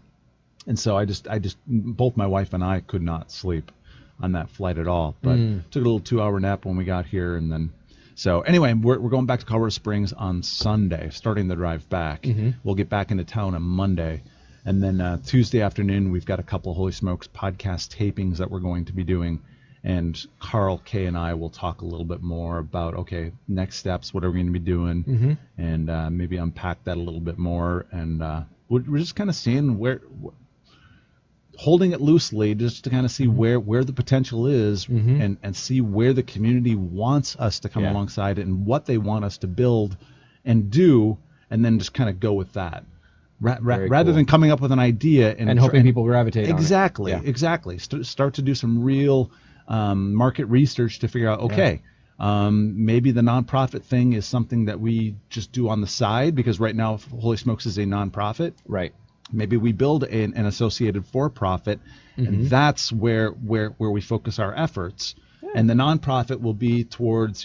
And so I just both my wife and I could not sleep on that flight at all. But took a little 2-hour nap when we got here, and then So anyway, we're going back to Colorado Springs on Sunday, starting the drive back. We'll get back into town on Monday. And then Tuesday afternoon, we've got a couple Holy Smokes podcast tapings that we're going to be doing. And Carl, Kay, and I will talk a little bit more about, okay, next steps, what are we going to be doing, and maybe unpack that a little bit more. And we're just kind of seeing holding it loosely, just to kind of see where the potential is, and see where the community wants us to come alongside it and what they want us to build and do, and then just kind of go with that. Rather than coming up with an idea and hoping people gravitate on it. Exactly. Start to do some real market research to figure out, okay, maybe the nonprofit thing is something that we just do on the side, because right now Holy Smokes is a nonprofit. Right. Maybe we build an associated for-profit, and that's where we focus our efforts. And the nonprofit will be towards,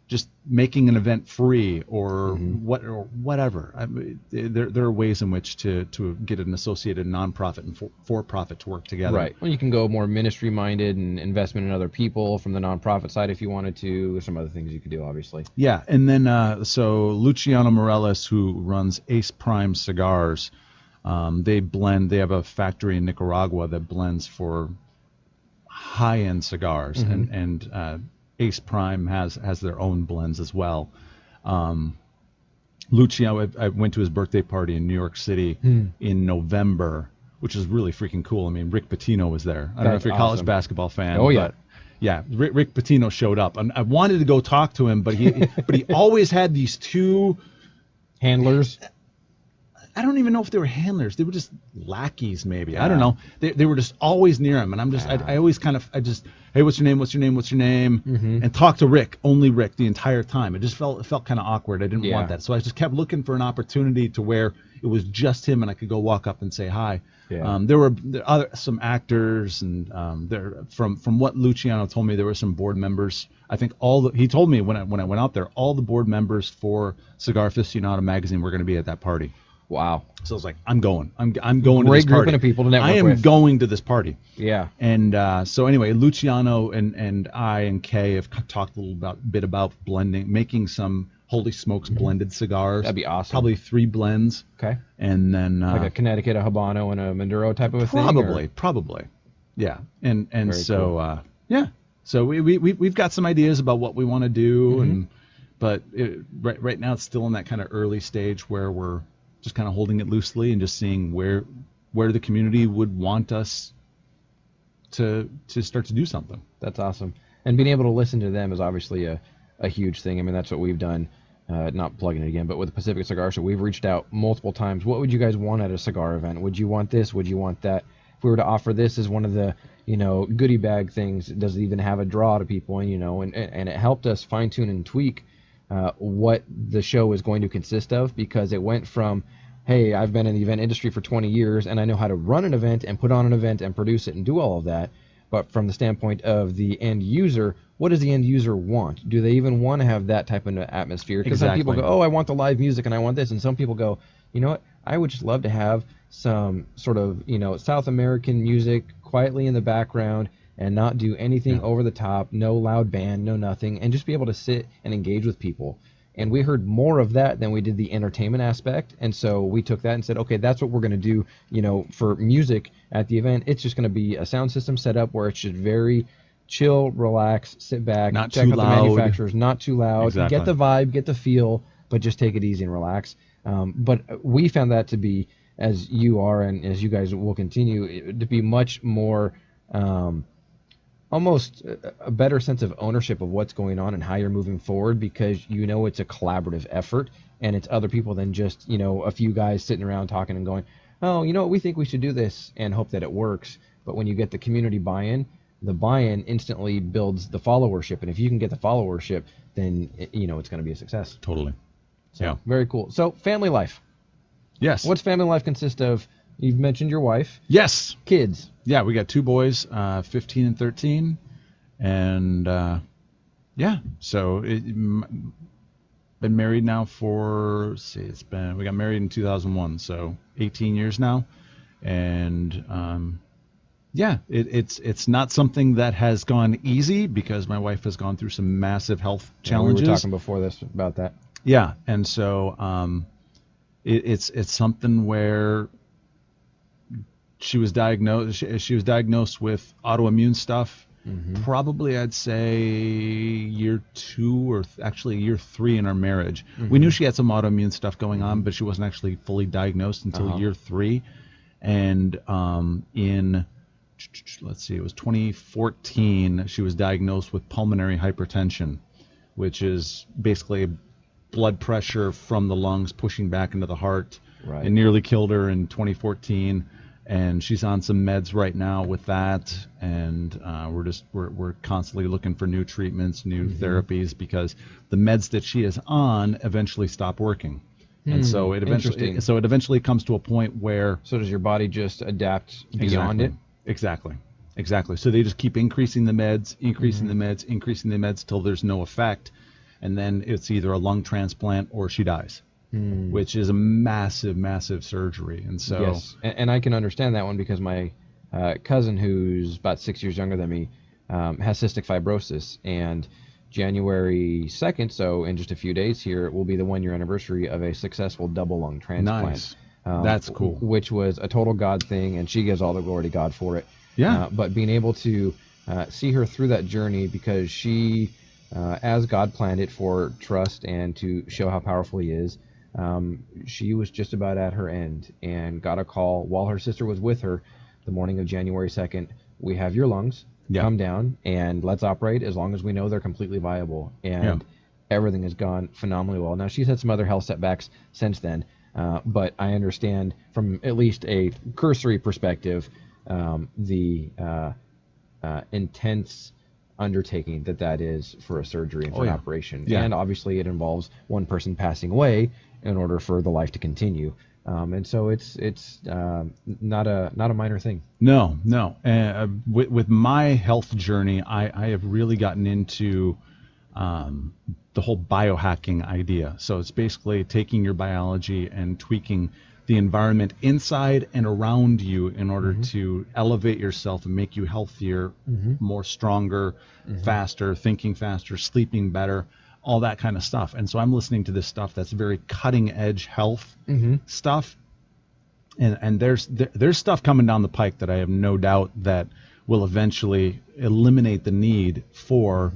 just making an event free or whatever. There are ways in which to get an associated nonprofit and for-profit to work together. Right. Well, you can go more ministry-minded and investment in other people from the nonprofit side if you wanted to. There's some other things you could do, obviously. Yeah, and then so Luciano Morales, who runs Ace Prime Cigars, they blend. They have a factory in Nicaragua that blends for high-end cigars, and Ace Prime has their own blends as well. Luciano, I went to his birthday party in New York City in November, which is really freaking cool. I mean, Rick Pitino was there. I don't know if you're a college basketball fan. Oh, yeah. But yeah, Rick Pitino showed up, and I wanted to go talk to him, but he always had these two handlers. I don't even know if they were handlers. They were just lackeys, maybe. Yeah. I don't know. They were just always near him, and I'm just I always kind of hey, what's your name? What's your name? What's your name? And talk to Rick, only Rick, the entire time. It just felt kind of awkward. I didn't want that, so I just kept looking for an opportunity to where it was just him, and I could go walk up and say hi. Yeah. There were some actors, and there from what Luciano told me, there were some board members. I think he told me when I went out there, all the board members for Cigar Aficionado magazine were going to be at that party. Wow. So I was like, I'm going. I'm going to this party. Great grouping of people to network with. I am going to this party. Yeah. And so anyway, Luciano and I and Kay have talked a little bit about blending, making some Holy Smokes blended cigars. That'd be awesome. Probably 3 blends. Okay. And then like a Connecticut, a Habano, and a Maduro type of a thing? Probably. Yeah. And so cool. Yeah. So we've got some ideas about what we want to do, but right now it's still in that kind of early stage where we're just kind of holding it loosely and just seeing where the community would want us to start to do something. That's awesome. And being able to listen to them is obviously a huge thing. I mean, that's what we've done, not plugging it again, but with the Pacific Cigar Show, we've reached out multiple times. What would you guys want at a cigar event? Would you want this? Would you want that? If we were to offer this as one of the, goodie bag things, does it even have a draw to people? And it helped us fine tune and tweak what the show is going to consist of, because it went from, hey, I've been in the event industry for 20 years and I know how to run an event and put on an event and produce it and do all of that. But from the standpoint of the end user, what does the end user want? Do they even want to have that type of atmosphere? Because some people go, oh, I want the live music and I want this. And some people go, you know what? I would just love to have some sort of, South American music quietly in the background and not do anything over the top, no loud band, no nothing, and just be able to sit and engage with people. And we heard more of that than we did the entertainment aspect. And so we took that and said, okay, that's what we're going to do, for music at the event. It's just going to be a sound system set up where it's just very chill, relax, sit back, not check out loud. The manufacturers, not too loud, exactly. Get the vibe, get the feel, but just take it easy and relax. But we found that to be, as you are and as you guys will continue, to be much more almost a better sense of ownership of what's going on and how you're moving forward, because it's a collaborative effort and it's other people than just a few guys sitting around talking and going, oh, what, we think we should do this, and hope that it works. But when you get the community buy-in, the buy-in instantly builds the followership, and if you can get the followership, then it's going to be a success. Totally. So very cool. So family life. Yes. What's family life consist of? You've mentioned your wife. Yes. Kids. Yeah, we got 2 boys, 15 and 13, and so been married now for we got married in 2001, so 18 years now, and Yeah, it's not something that has gone easy because my wife has gone through some massive health Yeah, challenges. we were talking before this about that. Yeah, and so it's something where she was diagnosed with autoimmune stuff. Mm-hmm. Probably I'd say year 2 or actually year 3 in our marriage. Mm-hmm. We knew she had some autoimmune stuff going on, Mm-hmm. but she wasn't actually fully diagnosed until Uh-huh. year 3. And in let's see, it was 2014, she was diagnosed with pulmonary hypertension, which is basically blood pressure from the lungs pushing back into the heart. Right. It nearly killed her in 2014, and she's on some meds right now with that. And we're constantly looking for new treatments, new therapies, because the meds that she is on eventually stop working. And so it Interesting. eventually comes to a point where So does your body just adapt beyond it? Exactly. So they just keep increasing the meds, increasing the meds till there's no effect, and then it's either a lung transplant or she dies, which is a massive, massive surgery. And so Yes, and I can understand that one because my cousin, who's about 6 years younger than me, has cystic fibrosis, and January 2nd, so in just a few days here, will be the 1 year anniversary of a successful double lung transplant. Nice. That's cool. Which was a total God thing, and she gives all the glory to God for it. Yeah. But being able to see her through that journey, because she, as God planned it for trust and to show how powerful He is, she was just about at her end and got a call while her sister was with her the morning of January 2nd. We have your lungs. Yeah. Come down and let's operate as long as we know they're completely viable. And everything has gone phenomenally well. Now, she's had some other health setbacks since then, but I understand from at least a cursory perspective the intense undertaking that is for a surgery and for an operation. Yeah. And obviously it involves one person passing away in order for the life to continue. And so it's not a minor thing. No. With my health journey, I have really gotten into the whole biohacking idea. So it's basically taking your biology and tweaking the environment inside and around you in order to elevate yourself and make you healthier, more stronger, faster, thinking faster, sleeping better, all that kind of stuff. And so I'm listening to this stuff that's very cutting edge health stuff. And there's stuff coming down the pike that I have no doubt that will eventually eliminate the need for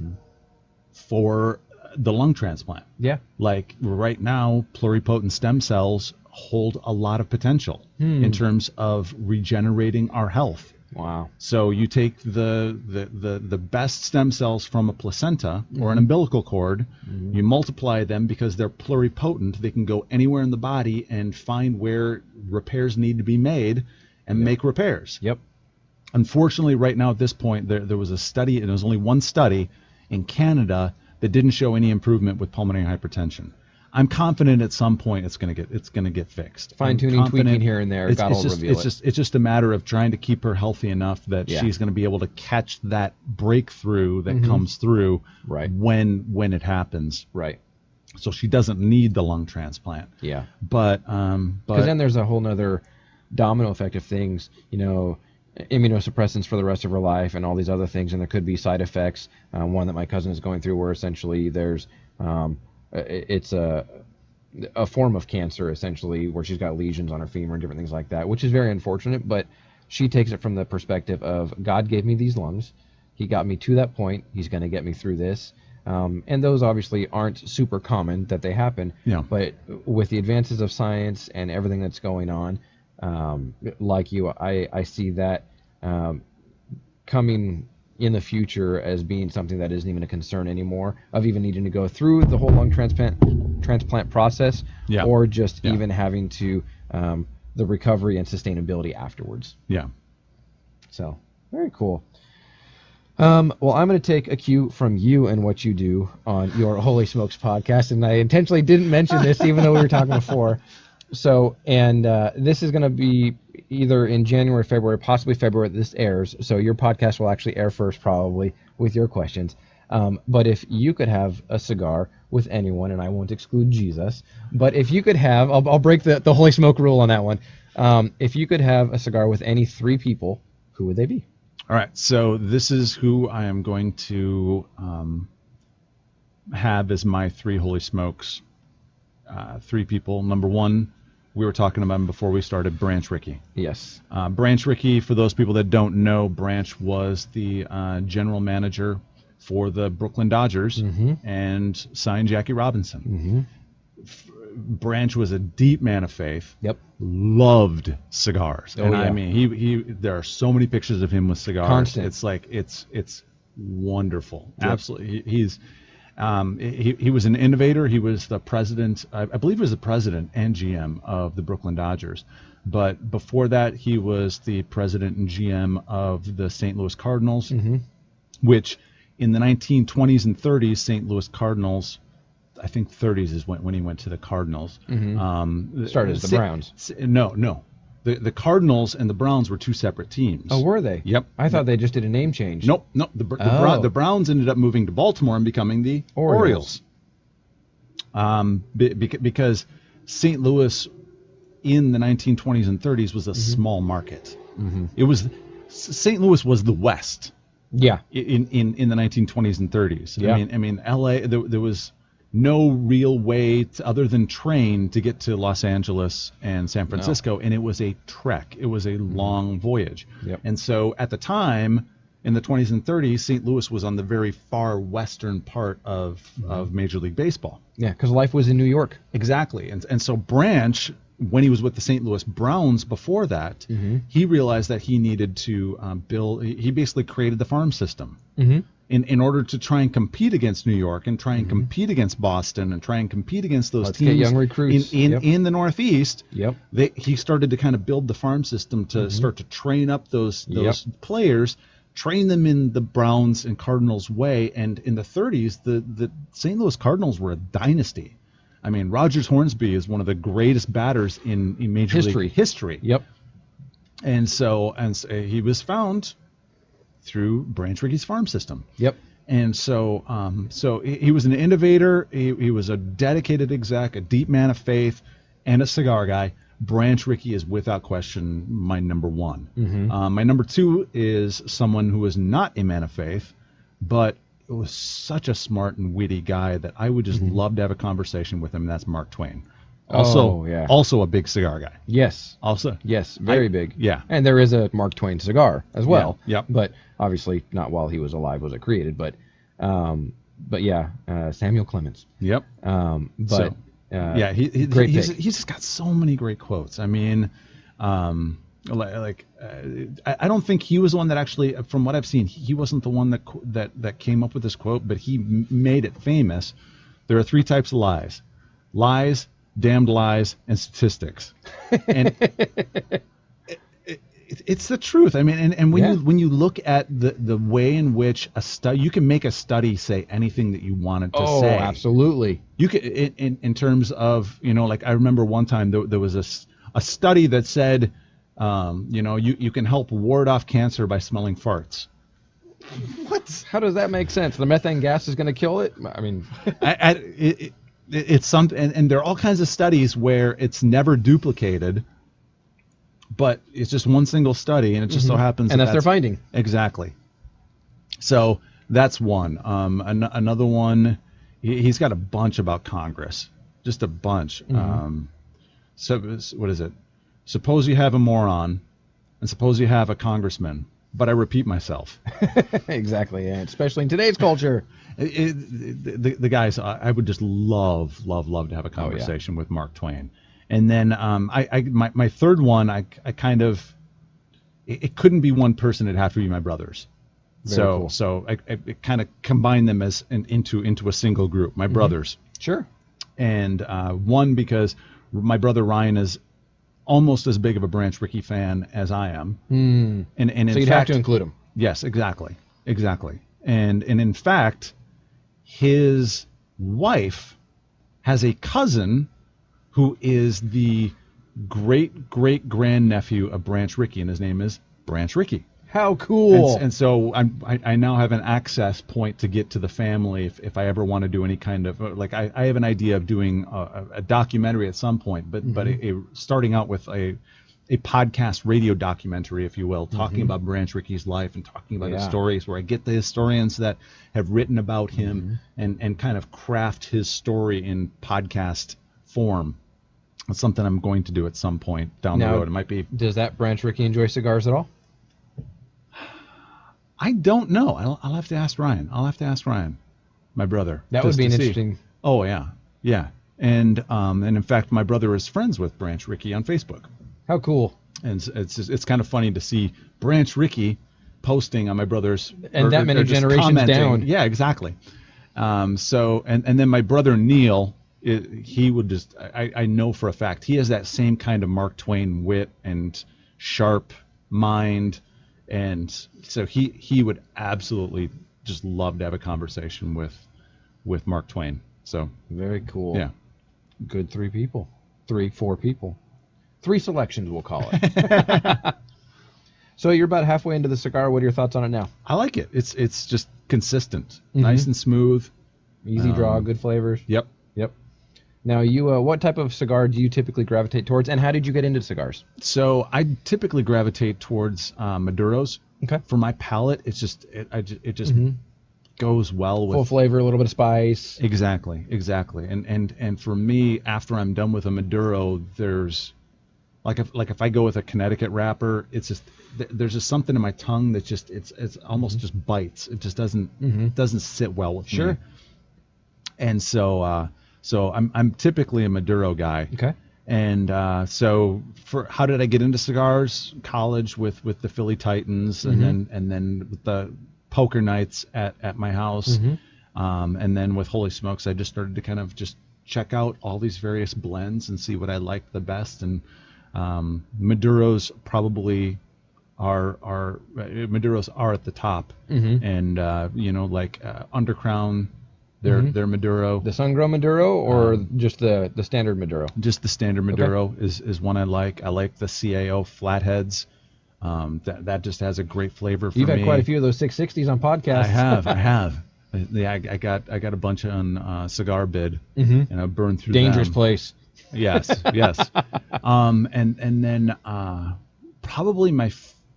the lung transplant. Yeah. Like right now, pluripotent stem cells hold a lot of potential in terms of regenerating our health. Wow. So you take the best stem cells from a placenta or an umbilical cord, you multiply them because they're pluripotent. They can go anywhere in the body and find where repairs need to be made and make repairs. Yep. Unfortunately, right now at this point, there was a study, and there was only one study in Canada that didn't show any improvement with pulmonary hypertension. I'm confident at some point it's going to get fixed. Fine-tuning, tweaking here and there, God will reveal it. It's just a matter of trying to keep her healthy enough that she's going to be able to catch that breakthrough that comes through when it happens. Right. So she doesn't need the lung transplant. Yeah. But because then there's a whole nother domino effect of things, immunosuppressants for the rest of her life and all these other things, and there could be side effects. One that my cousin is going through, where essentially there's it's a form of cancer, essentially, where she's got lesions on her femur and different things like that, which is very unfortunate. But she takes it from the perspective of, God gave me these lungs. He got me to that point. He's going to get me through this. And those obviously aren't super common that they happen. Yeah. But with the advances of science and everything that's going on, like you, I see that coming in the future as being something that isn't even a concern anymore, of even needing to go through the whole lung transplant process, or just even having to the recovery and sustainability afterwards. Yeah. So very cool. Well, I'm going to take a cue from you and what you do on your Holy Smokes podcast, and I intentionally didn't mention this even though we were talking before. So, and this is going to be either in January, February, possibly February this airs. So your podcast will actually air first, probably, with your questions. But if you could have a cigar with anyone, and I won't exclude Jesus, but if you could have, I'll break the Holy Smoke rule on that one. If you could have a cigar with any three people, Who would they be? All right, so this is who I am going to have as my three holy smokes. Three people. Number one, we were talking about him before we started, Branch Rickey. Yes. Branch Rickey, for those people that don't know, Branch was the general manager for the Brooklyn Dodgers and signed Jackie Robinson. Branch was a deep man of faith. Yep. Loved cigars. Oh, And yeah. I mean, he there are so many pictures of him with cigars. Constant. It's like it's wonderful. Yep. Absolutely. He was an innovator. He was the president, I believe he was the president and GM of the Brooklyn Dodgers. But before that, he was the president and GM of the St. Louis Cardinals, which in the 1920s and 30s, St. Louis Cardinals, I think 30s is when he went to the Cardinals. Started as the Browns. No. The Cardinals and the Browns were two separate teams. Oh, were they? Yep. I thought they just did a name change. Nope. The Browns ended up moving to Baltimore and becoming the Orioles. Because St. Louis in the 1920s and 30s was a small market. It was St. Louis was the West. Yeah. In the 1920s and 30s. Yeah. I mean, LA. There was no real way other than train to get to Los Angeles and San Francisco, and it was a trek. It was a long voyage. Yep. And so at the time, in the 20s and 30s, St. Louis was on the very far western part of Major League Baseball. Yeah, because life was in New York. Exactly. And so Branch, when he was with the St. Louis Browns before that, he realized that he needed to build. He basically created the farm system. In order to try and compete against New York and try and compete against Boston and try and compete against those teams get young recruits. in the Northeast, Yep. He started to kind of build the farm system to start to train up those players, train them in the Browns and Cardinals way. And in the 30s, the St. Louis Cardinals were a dynasty. I mean, Rogers Hornsby is one of the greatest batters in Major League history. Yep. And so he was found through Branch Rickey's farm system. Yep. And so he was an innovator. He was a dedicated exec, a deep man of faith, and a cigar guy. Branch Rickey is without question my number one. My number two is someone who is not a man of faith, but was such a smart and witty guy that I would just love to have a conversation with him. And that's Mark Twain. Also a big cigar guy. Yes. Yes, very big. Yeah. And there is a Mark Twain cigar as well. Yeah. Yep. But obviously not while he was alive was it created. But yeah, Samuel Clemens. Yep. He's he's just got so many great quotes. I mean, I don't think he was the one that actually, from what I've seen, he wasn't the one that came up with this quote, but he made it famous. There are three types of lies: lies, damned lies, and statistics. And it's the truth. I mean, and when you look at the way in which a study, you can make a study say anything that you want it to say. Oh, absolutely. You can, in terms of, like I remember one time there was a study that said, you can help ward off cancer by smelling farts. What? How does that make sense? The methane gas is going to kill it? I mean, it's something, and there are all kinds of studies where it's never duplicated, but it's just one single study, and it just so happens and that's their finding. Exactly. So that's one. Another one, he's got a bunch about Congress, just a bunch. So what is it? Suppose you have a moron, and suppose you have a congressman. But I repeat myself. Exactly, yeah. Especially in today's culture. The guys, I would just love to have a conversation with Mark Twain. And then my third one, I kind of, it couldn't be one person; it'd have to be my brothers. Very cool. So I kind of combined them into a single group, my brothers. Sure. And one, because my brother Ryan is almost as big of a Branch Rickey fan as I am. And in so you'd fact, have to include him. Yes, exactly. And in fact, his wife has a cousin who is the great grandnephew of Branch Rickey, and his name is Branch Rickey. How cool! And so I now have an access point to get to the family if I ever want to do any kind of I have an idea of doing a documentary at some point, but starting out with a a podcast radio documentary, if you will, talking about Branch Rickey's life and talking about his stories, where I get the historians that have written about him and kind of craft his story in podcast form. It's something I'm going to do at some point down the road. It might be. Does that Branch Rickey enjoy cigars at all? I don't know. I'll have to ask Ryan. My brother. That would be an interesting. Oh yeah. And in fact, my brother is friends with Branch Rickey on Facebook. How cool! And it's kind of funny to see Branch Rickey posting on my brother's and that many generations down. Yeah, exactly. So then my brother Neil, he would just I know for a fact he has that same kind of Mark Twain wit and sharp mind, and so he would absolutely just love to have a conversation with Mark Twain. So very cool. Yeah. Good 4 people. 3 selections, we'll call it. So you're about halfway into the cigar. What are your thoughts on it now? I like it. It's just consistent, nice and smooth. Easy draw, good flavors. Yep. Now, what type of cigar do you typically gravitate towards, and how did you get into cigars? So I typically gravitate towards Maduros. Okay. For my palate, it just goes well with full flavor, a little bit of spice. Exactly. And for me, after I'm done with a Maduro, there's if I go with a Connecticut wrapper, it's just there's just something in my tongue that just it's almost just bites. It just doesn't sit well with me. And so I'm typically a Maduro guy. Okay. And so for how did I get into cigars? College with the Philly Titans, and then with the poker nights at my house, and then with Holy Smokes, I just started to kind of just check out all these various blends and see what I liked the best. And Maduros probably are at the top, and Undercrown, their Maduro, the Sun-Grown Maduro, or just the standard Maduro. Just the standard Maduro is one I like. I like the CAO flatheads. That just has a great flavor for me. You've had quite a few of those 660s on podcasts. I have. Yeah, I got a bunch on Cigar Bid, and I burned through Dangerous them. place. Yes. And then probably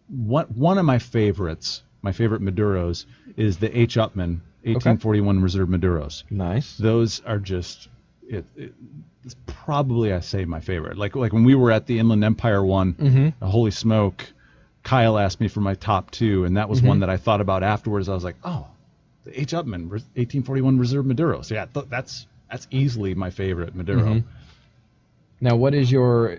one of my favorites, my favorite Maduros, is the H. Upmann 1841 Reserve Maduros. Nice. Those are just it's probably, I say, my favorite. Like when we were at the Inland Empire one, Holy Smoke, Kyle asked me for my top 2, and that was one that I thought about afterwards. I was like, oh, the H. Upmann 1841 Reserve Maduro. So yeah, that's easily my favorite Maduro. Now, what is your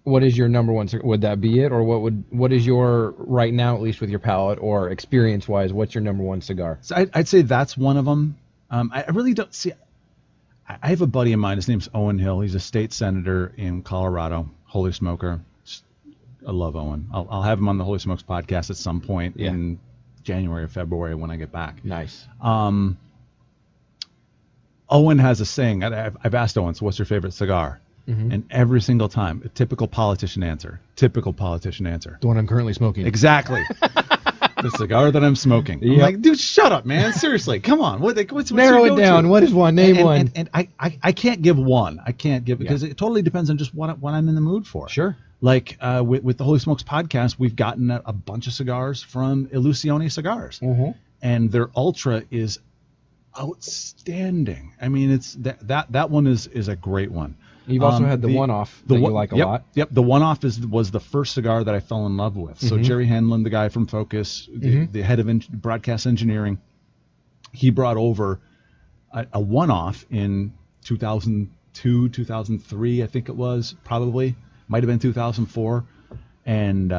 number one? Would that be it, or what is your right now, at least with your palate or experience wise? What's your number one cigar? So I'd say that's one of them. I really don't see. I have a buddy of mine. His name's Owen Hill. He's a state senator in Colorado. Holy Smoker. I love Owen. I'll have him on the Holy Smokes podcast at some point in January or February when I get back. Nice. Owen has a saying. I've asked Owen, so what's your favorite cigar? And every single time, a typical politician answer. The one I'm currently smoking. Exactly. The cigar that I'm smoking. I'm like, dude, shut up, man. Seriously, come on. What's narrow it down? What is one? Name one. And I can't give one. I can't give because it totally depends on just what I'm in the mood for. Sure. Like with the Holy Smokes podcast, we've gotten a bunch of cigars from Illusione Cigars, and their Ultra is outstanding. I mean, it's that one is a great one. You've also had the one-off that you like a lot. Yep, the one-off was the first cigar that I fell in love with. So Jerry Hanlon, the guy from Focus, the head of broadcast engineering, he brought over a one-off in 2002, 2003, I think it was, probably. Might have been 2004. And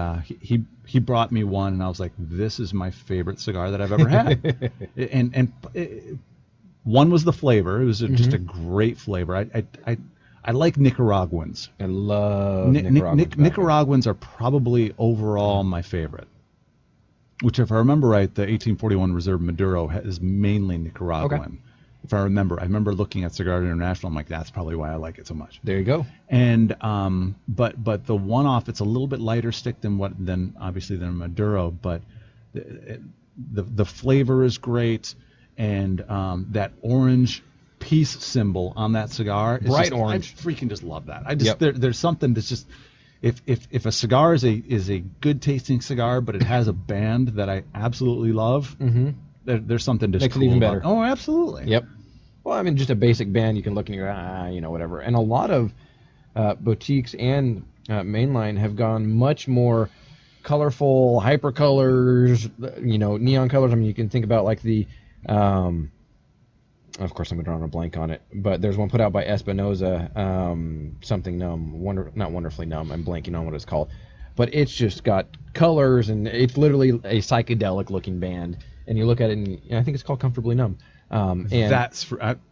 he brought me one, and I was like, this is my favorite cigar that I've ever had. and one was the flavor. It was just a great flavor. I like Nicaraguans. I love Nicaraguans. Nicaraguans are probably overall my favorite. Which, if I remember right, the 1841 Reserve Maduro is mainly Nicaraguan. Okay. If I remember looking at Cigar International, I'm like, that's probably why I like it so much. There you go. And but the one-off, it's a little bit lighter stick than obviously than Maduro, but the flavor is great, and that orange peace symbol on that cigar is bright orange. I freaking just love that. There's something that's just if a cigar is a good tasting cigar, but it has a band that I absolutely love, there's something just Makes it cool even about better. it. Oh, absolutely. Yep. Well, I mean, just a basic band, you can look and you go, whatever. And a lot of boutiques and mainline have gone much more colorful, hyper colors, neon colors. I mean, you can think about like the, of course, I'm drawing a blank on it, but there's one put out by Espinosa, something numb, not wonderfully numb. I'm blanking on what it's called, but it's just got colors and it's literally a psychedelic looking band. And you look at it, and I think it's called Comfortably Numb. And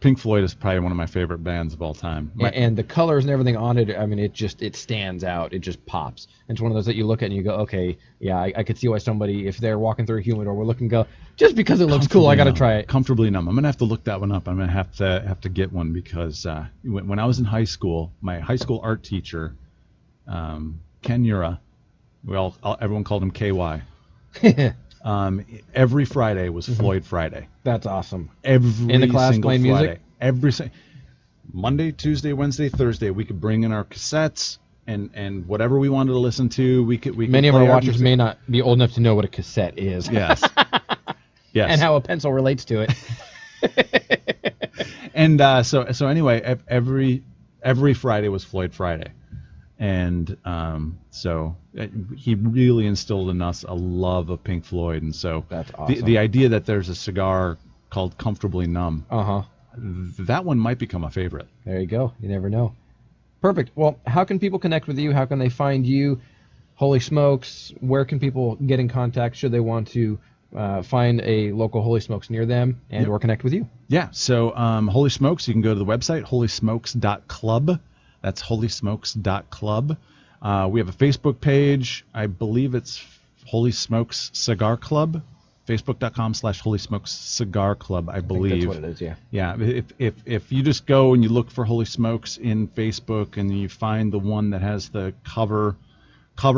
Pink Floyd is probably one of my favorite bands of all time. and the colors and everything on it, I mean, it stands out. It just pops. And it's one of those that you look at and you go, okay, yeah, I could see why somebody, if they're walking through a humidor, we're looking, go, just because it looks cool, I got to try it. Comfortably Numb. I'm gonna have to look that one up. I'm gonna have to get one because when I was in high school, my high school art teacher, Ken Ura, everyone called him KY. Every Friday was Floyd Friday. That's awesome. Every in the class single playing Friday. Music. Monday, Tuesday, Wednesday, Thursday, we could bring in our cassettes and whatever we wanted to listen to. We could. Many of our watchers may not be old enough to know what a cassette is. Yes. Yes. And how a pencil relates to it. And so anyway, every Friday was Floyd Friday. And so he really instilled in us a love of Pink Floyd, and so that's awesome. The idea that there's a cigar called Comfortably Numb, that one might become a favorite. There you go. You never know. Perfect. Well, how can people connect with you? How can they find you? Holy Smokes, where can people get in contact should they want to find a local Holy Smokes near them and or connect with you? Yeah, so Holy Smokes, you can go to the website, holysmokes.club. That's holysmokes.club. We have a Facebook page. I believe it's Holy Smokes Cigar Club. Facebook.com/Holy Smokes Cigar Club, I believe. That's what it is, yeah. Yeah, if you just go and you look for Holy Smokes in Facebook and you find the one that has the cover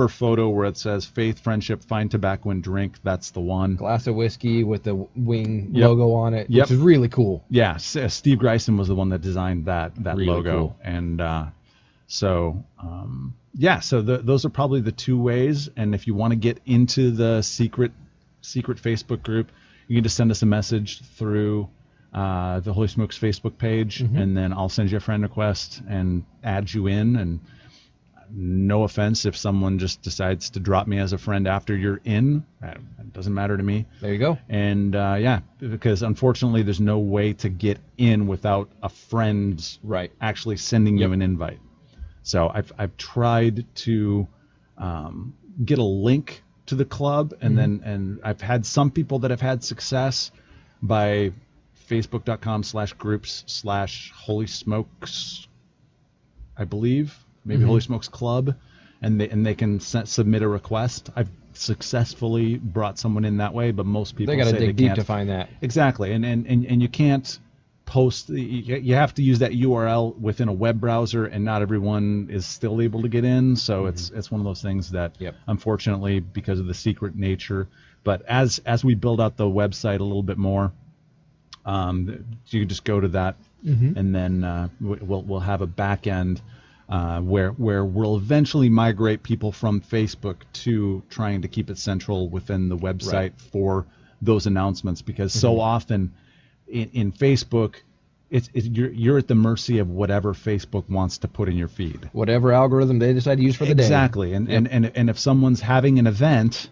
photo where it says faith, friendship, find tobacco and drink, that's the one. Glass of whiskey with the wing logo on it, which is really cool. Yeah, Steve Greisen was the one that designed that really logo. Cool. And so those are probably the two ways. And if you want to get into the secret Facebook group, you can just send us a message through the Holy Smokes Facebook page, and then I'll send you a friend request and add you in. And no offense if someone just decides to drop me as a friend after you're in. It doesn't matter to me. There you go. And because unfortunately there's no way to get in without a friend actually sending you an invite. So I've tried to get a link to the club, and then I've had some people that have had success by facebook.com/groups/Holy Smokes, I believe. Maybe Holy Smokes Club, and they can submit a request. I've successfully brought someone in that way, but most people they got to dig deep can't. to find that. Exactly, and you can't post. You have to use that URL within a web browser, and not everyone is still able to get in. So it's one of those things that, unfortunately, because of the secret nature. But as we build out the website a little bit more, you just go to that, and then we'll have a back end. Where we'll eventually migrate people from Facebook to trying to keep it central within the website for those announcements, because so often in Facebook, you're at the mercy of whatever Facebook wants to put in your feed, whatever algorithm they decide to use for the day. Exactly, and if someone's having an event,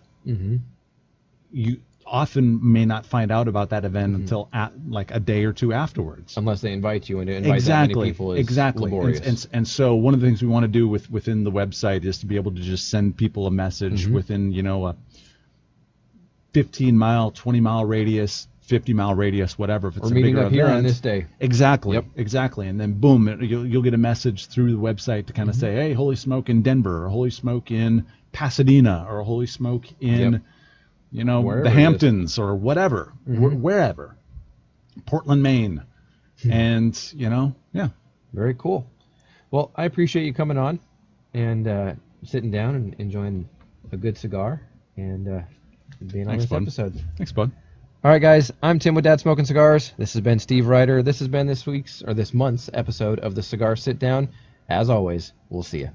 you often may not find out about that event until like a day or two afterwards, unless they invite you, and to invite that many people is laborious. And so one of the things we want to do within the website is to be able to just send people a message within a 15-mile, 20-mile radius, 50-mile radius, whatever. If it's We're a meeting bigger up event, here on this day. Exactly. And then boom, you'll get a message through the website to kind of say, hey, Holy Smoke in Denver, or Holy Smoke in Pasadena, or Holy Smoke in wherever the Hamptons, or whatever, wherever, Portland, Maine, and very cool. Well, I appreciate you coming on and sitting down and enjoying a good cigar and being on this episode. Thanks, bud. All right, guys, I'm Tim with Dad Smoking Cigars. This has been Steve Reiter. This has been this month's episode of the Cigar Sit Down. As always, we'll see you.